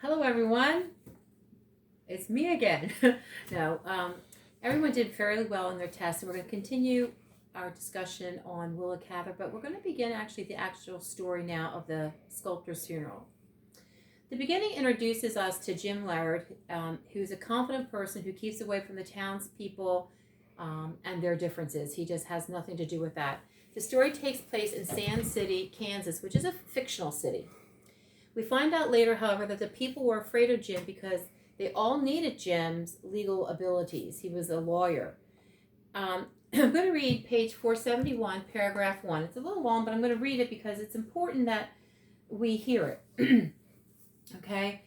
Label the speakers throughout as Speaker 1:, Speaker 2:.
Speaker 1: Hello, everyone. It's me again. No, everyone did fairly well in their test, so we're going to continue our discussion on Willa Cather, but we're going to begin actually the actual story now of the sculptor's funeral. The beginning introduces us to Jim Laird, who's a confident person who keeps away from the townspeople and their differences. He just has nothing to do with that. The story takes place in Sand City, Kansas, which is a fictional city. We find out later, however, that the people were afraid of Jim because they all needed Jim's legal abilities. He was a lawyer. I'm going to read page 471, paragraph 1. It's a little long, but I'm going to read it because it's important that we hear it. Okay?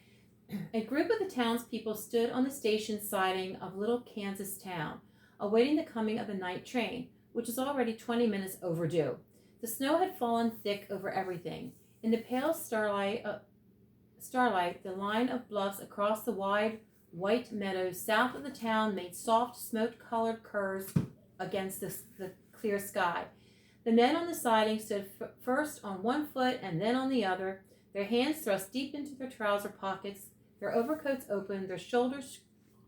Speaker 1: A group of the townspeople stood on the station siding of little Kansas town, awaiting the coming of the night train, which was already 20 minutes overdue. The snow had fallen thick over everything. In the pale starlight, the line of bluffs across the wide white meadows south of the town made soft, smoke-colored curves against the clear sky. The men on the siding stood first on one foot and then on the other, their hands thrust deep into their trouser pockets, their overcoats open, their shoulders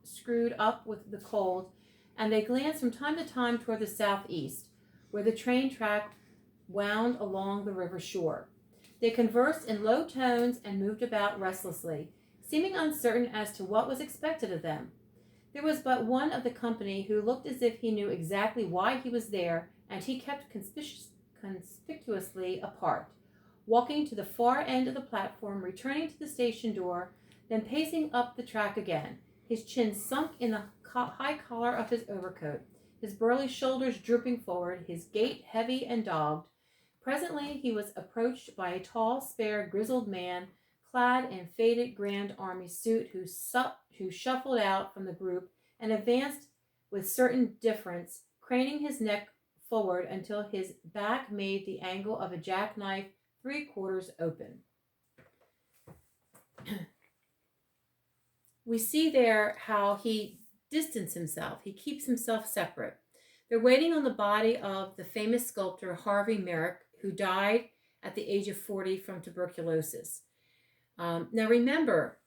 Speaker 1: screwed up with the cold, and they glanced from time to time toward the southeast, where the train track wound along the river shore. They conversed in low tones and moved about restlessly, seeming uncertain as to what was expected of them. There was but one of the company who looked as if he knew exactly why he was there, and he kept conspicuously apart, walking to the far end of the platform, returning to the station door, then pacing up the track again, his chin sunk in the high collar of his overcoat, his burly shoulders drooping forward, his gait heavy and dogged. Presently he was approached by a tall, spare, grizzled man, clad in faded Grand Army suit, who shuffled out from the group and advanced with certain deference, craning his neck forward until his back made the angle of a jackknife 3/4 open. We see there how he distanced himself. He keeps himself separate. They're waiting on the body of the famous sculptor Harvey Merrick, who died at the age of 40 from tuberculosis. Now remember,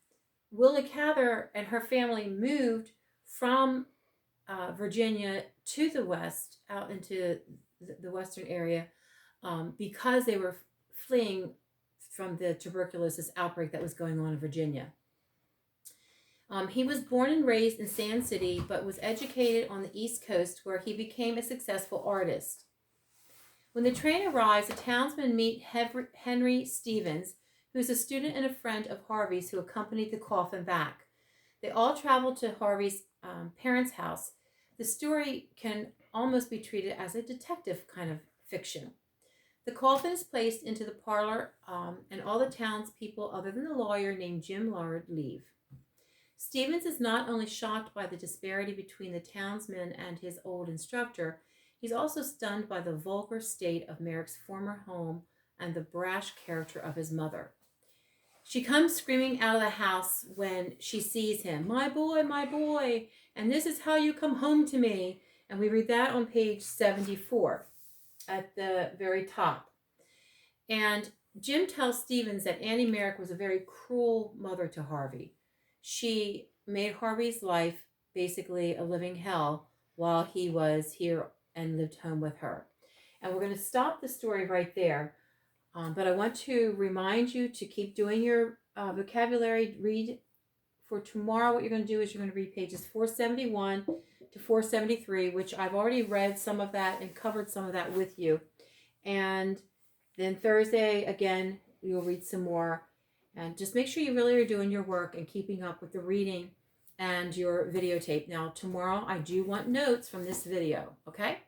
Speaker 1: Willa Cather and her family moved from Virginia to the west, out into the western area, because they were fleeing from the tuberculosis outbreak that was going on in Virginia. He was born and raised in Sand City, but was educated on the East Coast, where he became a successful artist. When the train arrives, the townsmen meet Henry Stevens, who's a student and a friend of Harvey's who accompanied the coffin back. They all travel to Harvey's parents' house. The story can almost be treated as a detective kind of fiction. The coffin is placed into the parlor, and all the townspeople, other than the lawyer named Jim Laird, leave. Stevens is not only shocked by the disparity between the townsman and his old instructor, he's also stunned by the vulgar state of Merrick's former home and the brash character of his mother. She comes screaming out of the house when she sees him, my boy, and this is how you come home to me." And we read that on page 74 at the very top. And Jim tells Stevens that Annie Merrick was a very cruel mother to Harvey. She made Harvey's life basically a living hell while he was here and lived home with her. And we're going to stop the story right there. But I want to remind you to keep doing your vocabulary read. For tomorrow, what you're going to do is you're going to read pages 471 to 473, which I've already read some of that and covered some of that with you. And then Thursday, again, you'll read some more. And just make sure you really are doing your work and keeping up with the reading and your videotape. Now, tomorrow, I do want notes from this video, okay?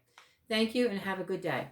Speaker 1: Thank you and have a good day.